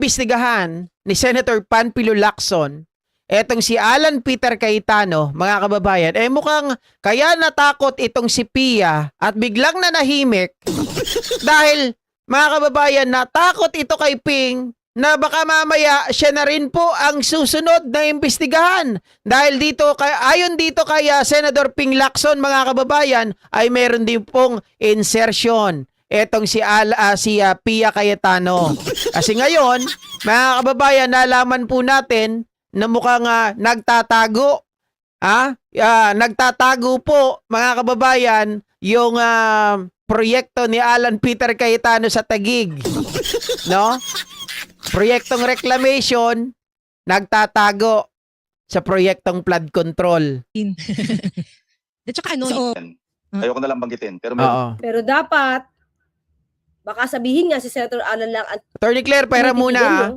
imbestigahan ni Senator Panfilo Lacson, etong si Alan Peter Cayetano, mga kababayan, mukhang kaya natakot itong si Pia at biglang nanahimik dahil, mga kababayan, natakot ito kay Ping na baka mamaya siya na rin po ang susunod na imbestigahan. Dahil dito, ayon dito kay Senator Ping Lacson, mga kababayan, ay meron din pong insertion etong si Pia Cayetano. Kasi ngayon, mga kababayan, nalaman po natin na mukhang nagtatago. Nagtatago po, mga kababayan, yung proyekto ni Alan Peter Cayetano sa Taguig. No? Proyektong reclamation, nagtatago sa proyektong flood control. At saka ano, So, ayoko na lang banggitin. Pero meron. Pero dapat, baka sabihin nga si Senator Alan lang at Attorney Claire, pera muna.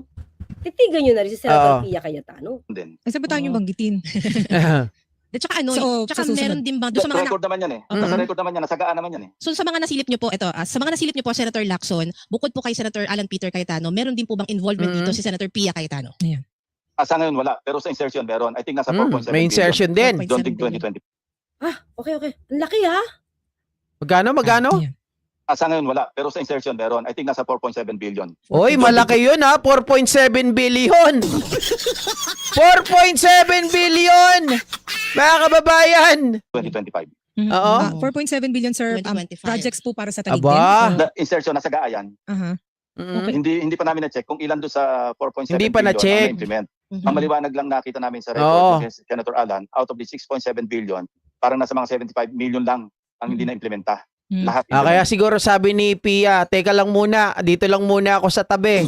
titigan nyo na rin si Senator Pia Cayetano. Din. ay sabi tayo yung banggitin. At saka ano, So, tsaka sa susunod. meron din bang doon sa mga Record naman yan eh. Nasa record naman yan. Nasagaan naman yan eh. so sa mga nasilip nyo po, sa mga nasilip nyo po, Senator Lacson, bukod po kay Senator Alan Peter Cayetano, meron din po bang involvement dito si Senator Pia Cayetano? Ayan. Sa ngayon wala. Pero sa insertion meron. I think nasa 4.7 May insertion din. billion. Don't think 2020. Okay. Ang laki ha? Magkano? Ayan. Sa ngayon wala. Pero sa insertion meron. I think nasa 4.7 billion. Oy, malaki yun 4.7 billion. 4.7 billion! Mga kababayan! 2025. Oo. 4.7 billion, sir. 2025. Projects po para sa Taguig Aba. din. The insertion nasagaan yan. Aha. Hindi pa namin na-check kung ilan doon sa 4.7 Hindi pa billion na-check. ang na-implement. Mhm. Ang maliwanag lang nakita namin sa Oo. record ni Senator Alan, out of the 6.7 billion, parang nasa mga 75 million lang ang hindi na-implementa. Hmm. Lahat. Kaya siguro sabi ni Pia, teka lang muna, dito lang muna ako sa tabi.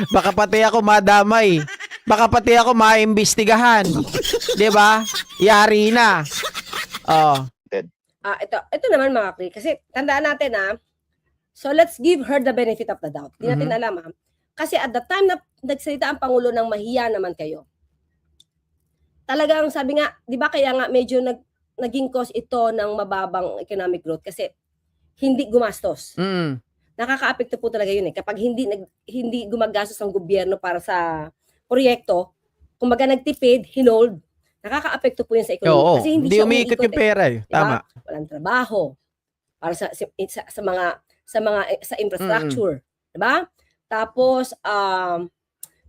Baka pati ako madamay. Baka pati ako maimbestigahan. 'Di ba? Yari na. Oh. Ito naman mga Kri, kasi tandaan natin so let's give her the benefit of the doubt. Hindi natin alam Kasi at the time na nagsalita ang Pangulo ng mahiya naman kayo, talagang sabi nga, di ba kaya nga medyo naging cause ito ng mababang economic growth kasi hindi gumastos. Mm. Nakakaapekto po talaga yun kapag hindi gumagastos ang gobyerno para sa proyekto, kumbaga nagtipid, hinold, nakakaapekto po yun sa ekonomiya. Oo. Kasi hindi Hindi siya umiikot yung pera eh. Diba? Tama. Walang trabaho para sa infrastructure, 'di ba? Tapos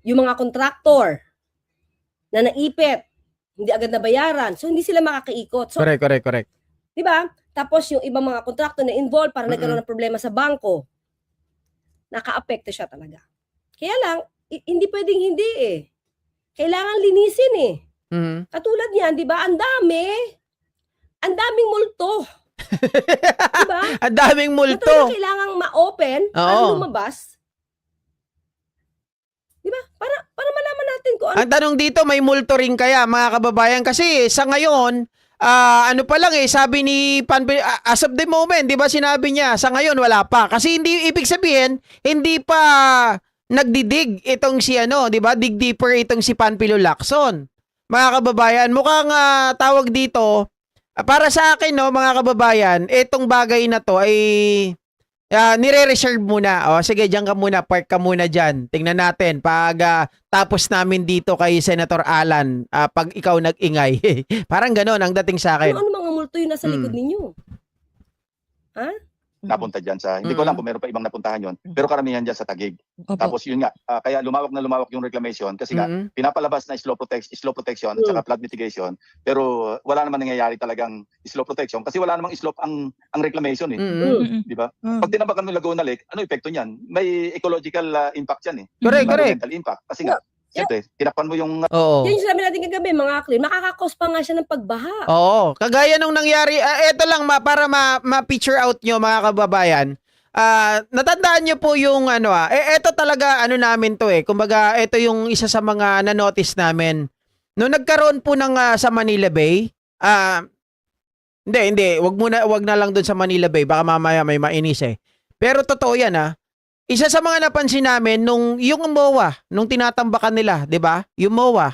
yung mga kontraktor na naipit, hindi agad nabayaran. So hindi sila makakaikot. So, Correct. 'di ba? Tapos yung ibang mga kontraktor na involved para nagkaroon ng problema sa bangko, nakaapekto siya talaga. Kaya lang hindi pwedeng hindi eh. Kailangan linisin eh. Mm. Katulad niyan, 'di ba? Ang daming multo. Diba? Ang daming Na multo. talagang kailangang ma-open para Oo. lumabas. Diba? Para malaman natin kung ano. Ang tanong dito, may multo rin kaya, mga kababayan? Kasi sa ngayon, ano pa lang sabi ni Panfilo, as of the moment, di ba sinabi niya, sa ngayon wala pa. Kasi hindi, ibig sabihin, hindi pa nagdidig itong si di ba? Dig deeper itong si Panfilo Lacson. Mga kababayan, mukhang tawag dito, para sa akin, mga kababayan, itong bagay na to ay nire-reserve muna. O, sige, diyan ka muna, park ka muna diyan. Tingnan natin pag tapos namin dito kay Senator Alan, pag ikaw nag-ingay. Parang gano'n ang dating sa akin. Ano mga multo yung nasa likod ninyo? Napunta dyan sa, hindi ko alam kung meron pa ibang napuntahan yon, pero karamihan dyan sa Taguig. Opo. Tapos yun nga, kaya lumawak na lumawak yung reclamation kasi nga, pinapalabas na slow protection at saka flood mitigation, pero wala naman nangyayari talagang slow protection kasi wala namang slope ang reclamation eh. Di ba? Pag tinabakan mo yung Laguna Lake, ano epekto niyan? May ecological impact yan eh. Correct. Environmental impact. Kasi nga, siyempre, tinakpan mo yung Oo. Yan yung sinabi natin kagabi, mga clean. Makakakos pa nga siya ng pagbaha. Oo. Kagaya nung nangyari, eto lang para ma-picture out nyo, mga kababayan. Natandaan nyo po yung eto talaga ano namin to kumbaga ito yung isa sa mga na-notice namin. Nung nagkaroon po ng sa Manila Bay, hindi, wag na lang doon sa Manila Bay, baka mamaya may mainis Pero totoo yan isa sa mga napansin namin yung MOA, nung tinatambakan nila, 'di ba? Yung MOA.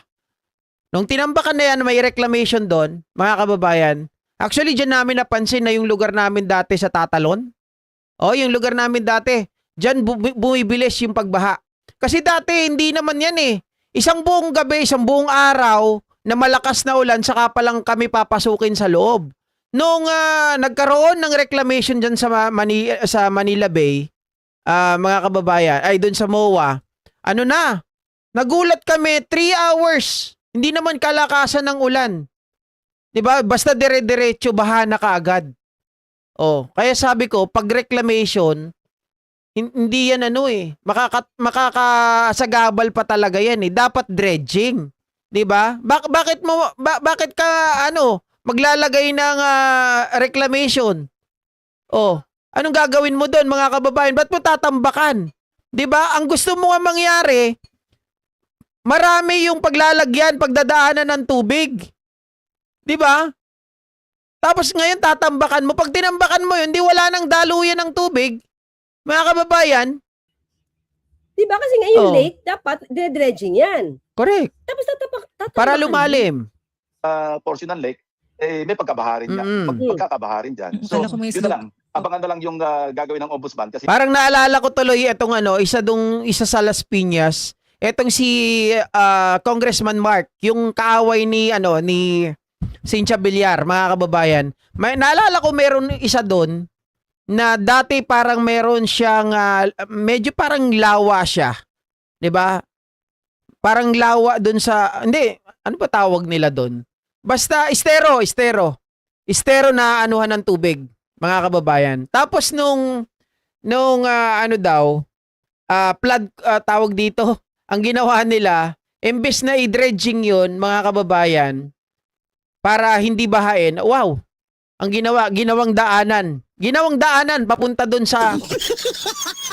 Nung tinambakan na yan, may reclamation doon, mga kababayan. Actually, diyan namin napansin na yung lugar namin dati sa Tatalon. Yung lugar namin dati, diyan bumibilis yung pagbaha. Kasi dati hindi naman yan eh. Isang buong gabi, isang buong araw na malakas na ulan, saka pa lang kami papasukin sa loob. Nung nagkaroon ng reclamation dyan sa, sa Manila Bay, mga kababayan, ay doon sa MOA, ano na, nagulat kami 3 hours. Hindi naman kalakasan ng ulan. 'Di ba? Basta dire-diretso baha na kaagad. Oh, kaya sabi ko, pag reclamation, hindi yan ano eh. Makakasagabal pa talaga yan eh. Dapat dredging. 'Di ba? Bakit ka maglalagay ng reclamation? Oh, anong gagawin mo doon mga kababayan? Ba't mo tatambakan? 'Di ba? Ang gusto mo nga mangyari, marami yung paglalagyan, pagdadaanan ng tubig. 'Di ba? Tapos ngayon tatambakan mo. Pag tinambakan mo yun, di wala nang daluyan ng tubig. Mga kababayan. Di ba kasi ngayon Oh. lake, dapat dredging yan. Correct. Tapos tatambakan. Para lumalim. Portion ng lake, may pagkabaharin niya. Magkakabaharin dyan. So, Akala ko may yun na lang. Abangan na lang yung gagawin ng ombudsman kasi Parang naalala ko tuloy itong isa sa Las Piñas. Etong si Congressman Mark, yung kaaway ni Cynthia Villar, mga kababayan. Naalala ko meron isa doon na dati parang meron siyang medyo parang lawa siya. 'Di ba? Parang lawa doon sa ano ba tawag nila doon? Basta estero na anuhan ng tubig, mga kababayan. Tapos nung flood tawag dito, ang ginawa nila, imbes na i-dredging 'yun, mga kababayan, para hindi bahain, wow, ang ginawang daanan. Ginawang daanan papunta doon sa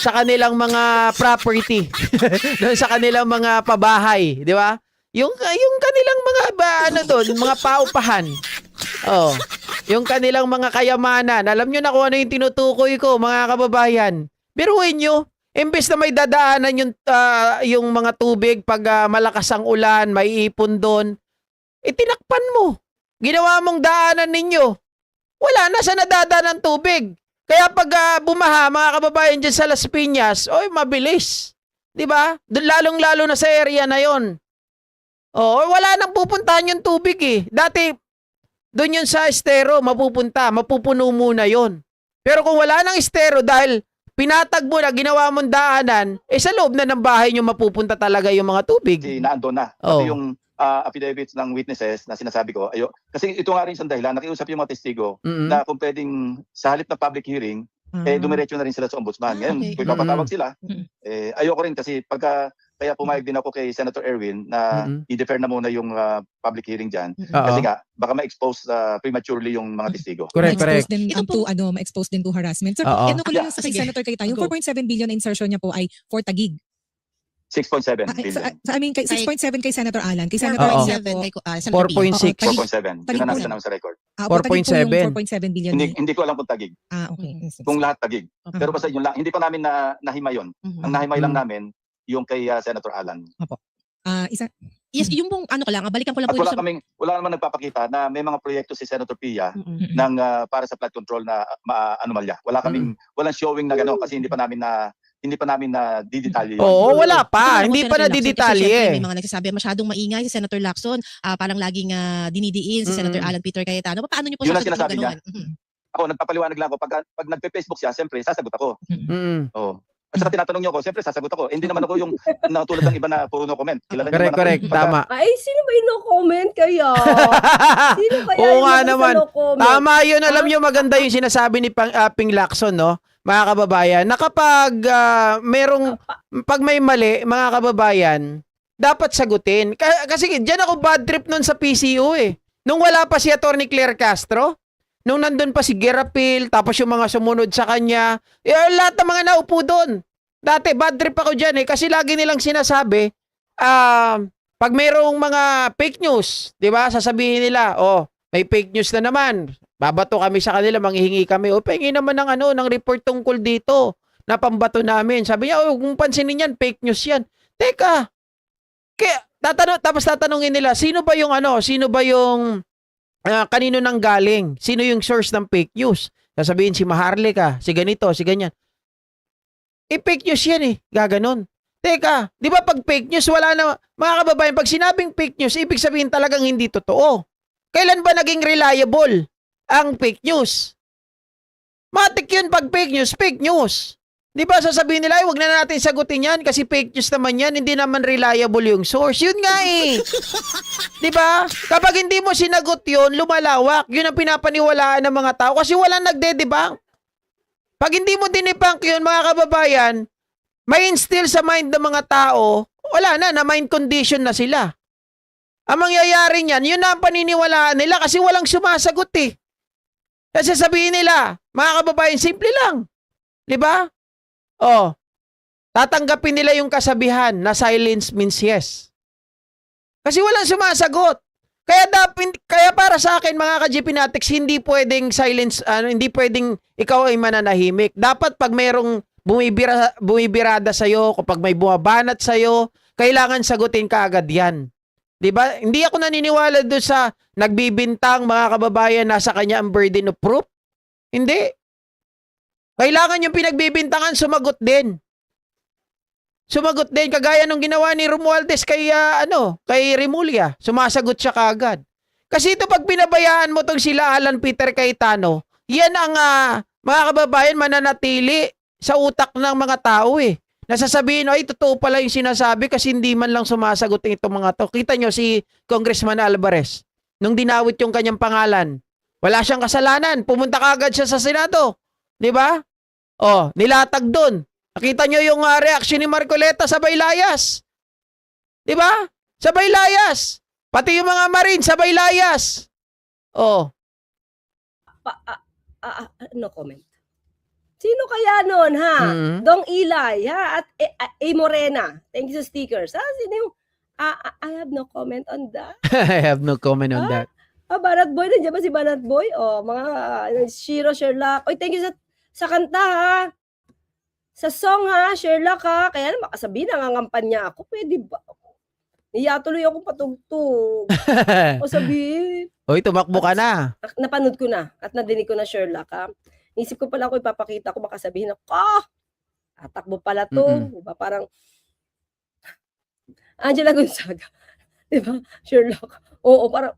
kanilang mga property. Doon sa kanilang mga pabahay, di ba? Yung kanilang mga mga paupahan. Oh. Yung kanilang mga kayamanan. Alam nyo na kung ano yung tinutukoy ko, mga kababayan. Biruin nyo, imbes na may dadaanan yung mga tubig pag malakas ang ulan, may ipon doon, itinakpan mo. Ginawa mong daanan ninyo. Wala na sa nadadaan ng tubig. Kaya pag bumaha, mga kababayan dyan sa Las Piñas, mabilis. 'Di ba? Lalong-lalo na sa area na 'yon. Wala nang pupuntahan yung tubig eh. Dati, doon yun sa estero, mapupuno muna 'yon. Pero kung wala nang estero dahil pinatag mo na, ginawa mong daanan, sa loob na ng bahay nyo mapupunta talaga yung mga tubig. naandun na. Pati yung affidavits ng witnesses na sinasabi ko, kasi ito nga rin isang dahilan, nakiusap yung mga testigo na kung pwedeng sa halip na public hearing, dumiretso na rin sila sa ombudsman. Ngayon, kung ipapatawag sila, ayoko rin kasi kaya pumayag din ako kay Senator Erwin na i-defer na muna yung public hearing dyan. Kasi nga, baka ma-expose prematurely yung mga testigo. Correct. Ma-expose din, Ito po- ma-expose din to harassment. Sir, Oo. ano ko lang sa kay Sige. Senator Cayetano, yung Go. 4.7 billion na insertion niya po ay for Taguig. 6.7 billion. Kay 6.7 kay Senator Alan. Kay Senator Oo. India 4.7 po, kay Senator Pia. 4.6. Taguig. 4.7. Yun na nasa naman sa record. Taguig po 4.7. yung 4.7 billion. Hindi ko alam kung tagig. Okay. Kung lahat tagig. Okay. Pero basta yun lang. Hindi pa namin nahimay yun. Ang nahimay lang namin, yung kay Senator Alan. Isa Yes, yung pong ano ko lang, balikan ko lang At po yung sa... wala naman nagpapakita na may mga proyekto si Senator Pia Mm-mm. ng para sa flood control na anomalya. Walang showing na gano'n kasi hindi pa namin na didetalye yun. Oo, wala Ito pa. lang po, Hindi pa Senator Lacson, kasi nadidetalye. syempre may mga nagsasabi masyadong maingay si Senator Lacson, parang laging dinidiin si Senator Alan Peter Cayetano. Paano niyo po Yun ang sasagutin sinasabi niya. yung gano'n? Ako, nagpapaliwanag lang ako. Pag nagpe-Facebook siya, siyempre, sasagot ako. Oo. At saka tinatanong niyo ako, siyempre, sasagot ako. Hindi naman ako yung natulad ng iba na puro no comment. Kilala niyo naman ako. Correct. Tama. Ay, sino ba yung no-comment kaya? Sino kaya Oo yung nga nasa naman. no-comment? Tama yun. Alam nyo, maganda yung sinasabi ni Ping Lacson, no? Mga kababayan, na kapag pag may mali, mga kababayan, dapat sagutin. Kasi dyan ako bad trip nun sa PCO eh. Nung wala pa si Atty. Claire Castro, nung nandun pa si Gerapil, tapos yung mga sumunod sa kanya, lahat ng mga naupo doon. Dati, bad trip ako dyan eh, kasi lagi nilang sinasabi, pag mayroong mga fake news, di ba, sasabihin nila, may fake news na naman, babato kami sa kanila, manghihingi kami, pengi naman ng report tungkol dito, na pambato namin. Sabi niya, kung pansinin yan, fake news yan. Teka, tapos tatanungin nila, sino ba yung kanino nang galing? Sino yung source ng fake news? Sasabihin si Maharlika, si ganito, si ganyan. Fake news yan eh. Gaganon. Teka, di ba pag fake news, wala na, mga kababayan, pag sinabing fake news, ibig sabihin talagang hindi totoo. Kailan ba naging reliable ang fake news? Matik yun pag fake news, fake news. Di ba sasabihin nila, ay, wag na natin sagutin yan kasi fake news naman yan, hindi naman reliable yung source. Yun nga eh. Di ba? Kapag hindi mo sinagot yun, lumalawak. Yun ang pinapaniwalaan ng mga tao kasi walang nagde-debunk. Pag hindi mo dinebunk yun, mga kababayan, may instill sa mind ng mga tao, wala na mind condition na sila. Ang mangyayari niyan, yun na ang paniniwalaan nila kasi walang sumasagot eh. Kasi sabihin nila, mga kababayan, simple lang. Di ba? Oh, tatanggapin nila yung kasabihan na silence means yes. Kasi walang sumasagot. Kaya para sa akin, mga ka-GP Natics, hindi pwedeng silence, hindi pwedeng ikaw ay mananahimik. Dapat pag mayroong bumibirada sa'yo, kapag may bumabanat sa'yo, kailangan sagutin ka agad yan. Diba? Hindi ako naniniwala doon sa nagbibintang, mga kababayan, nasa kanya ang burden of proof. Hindi. Kailangan yung pinagbibintangan, sumagot din. Sumagot din, kagaya nung ginawa ni Romualdez kay, kay Remulla. Sumasagot siya kaagad. Kasi ito, pag pinabayaan mo tong sila Alan Peter Cayetano, yan ang, mga kababayan, mananatili sa utak ng mga tao eh. Nasasabihin, ay, totoo pala yung sinasabi kasi hindi man lang sumasagot itong mga to. Kita nyo si Congressman Alvarez, nung dinawit yung kanyang pangalan, wala siyang kasalanan. Pumunta kaagad siya sa Senado. Di ba? Oh, nilatag doon. Nakita nyo yung reaction ni Marcoleta sa Baylayas. Di ba? Sa Baylayas. Pati yung mga Marine sa Baylayas. Oh. No comment. Sino kaya nun, ha? Dong Ilay, ha? At A. Morena. Thank you sa stickers. Sino yung... I have no comment on that. I have no comment on that. Banat Boy. Nandiyan ba si Banat Boy? Mga Shiro, Sherlock. Oy, thank you sa kanta, ha? Sa song, ha? Sherlock, ha? Kaya naman, kasabihin, nangangampanya ako. Pwede ba? Niya tuloy ako patugtog. O sabihin. Oy, tumakbo ka na. Napanood ko na at nadinig ko na Sherlock, ha? Isip ko pala ako ipapakita ko, makasabihin ako, tatakbo pala to. Diba? Parang, Angela Gonzaga. Diba? Sherlock. Oo, parang,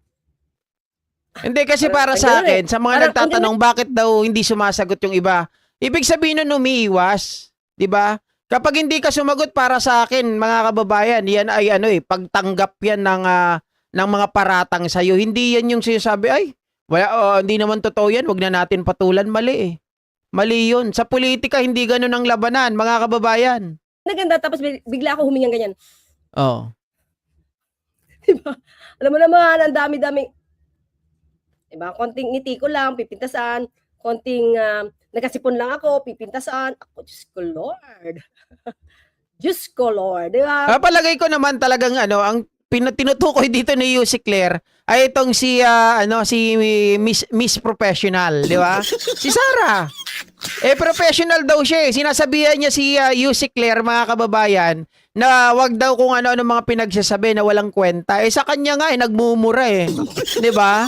hindi kasi para sa akin, sa mga nagtatanong bakit daw hindi sumasagot yung iba, ibig sabihin nun umiiwas. Diba? Kapag hindi ka sumagot, para sa akin, mga kababayan, yan ay pagtanggap yan ng mga paratang sa'yo. Hindi yan yung sinasabi, ay, wala, hindi naman totoo yan, wag na natin patulan, mali eh. Mali yun. Sa politika, hindi ganun ang labanan, mga kababayan. naganda, tapos bigla ako humingang ganyan. Oo. Diba? Alam mo naman, ang dami-dami. Diba? Konting ngiti ko lang, pipintasan. Konting nagkasipon lang ako, pipintasan. Ako, Diyos ko, Lord. Diyos ko, Lord. Diba? Palagay ko naman talagang ang tinutukoy dito ni Yussi Claire ay itong si Miss Professional, di ba? Si Sarah. Professional daw siya eh. Sinasabihan niya si Yussi Claire, mga kababayan, na wag daw kung ano-ano mga pinagsasabi na walang kwenta. Sa kanya nga nagmumura eh. Di ba?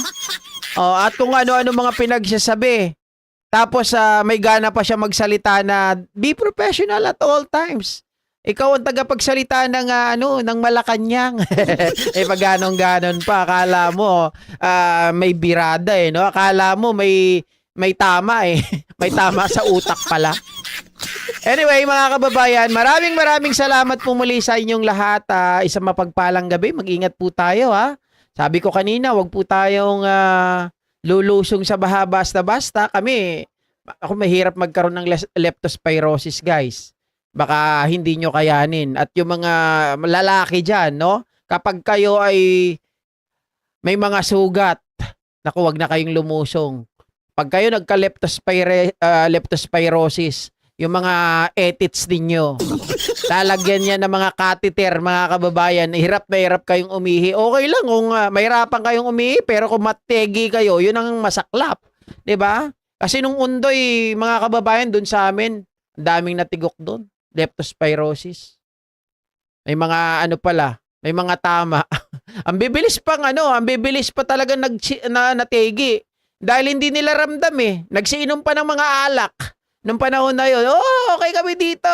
At kung ano-ano mga pinagsasabi. Tapos may gana pa siya magsalita na be professional at all times. Ikaw ang tagapagsalita ng ng Malacanang. Pag ganon pa, akala mo may birada eh, no? Akala mo may tama eh. May tama sa utak pala. Anyway, mga kababayan, maraming salamat po muli sa inyong lahat. Isang mapagpalang gabi. Mag-ingat po tayo, ha. Sabi ko kanina, wag po tayong lulusong sa baha basta-basta. Ako mahirap magkaroon ng leptospirosis, guys. Baka hindi nyo kayanin. At yung mga lalaki dyan, no? Kapag kayo ay may mga sugat, naku, wag na kayong lumusong. Pag kayo nagka-leptospirosis, yung mga etits ninyo, lalagyan niya ng mga catheter, mga kababayan, hirap na hirap kayong umihi. Okay lang kung mahirapan kayong umihi, pero kung mategi kayo, yun ang masaklap. 'Di ba? Kasi nung undoy, mga kababayan, dun sa amin, daming natigok doon. Leptospirosis. May mga may mga tama. ang bibilis pa talaga nategi. Dahil hindi nila ramdam eh. Nagsiinom pa ng mga alak. Nung panahon na yun, okay kami dito.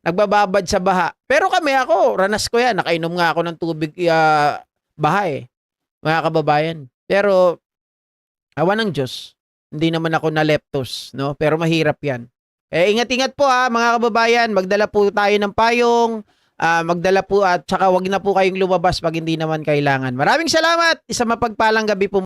nagbababad sa baha. Pero ako, ranas ko yan. Nakainom nga ako ng tubig baha mga kababayan. Pero, awa ng Diyos, hindi naman ako naleptos, no? Pero mahirap yan. Ingat-ingat po mga kababayan. Magdala po tayo ng payong, magdala po at saka wag na po kayong lumabas pag hindi naman kailangan. Maraming salamat. Isang mapagpalang gabi po.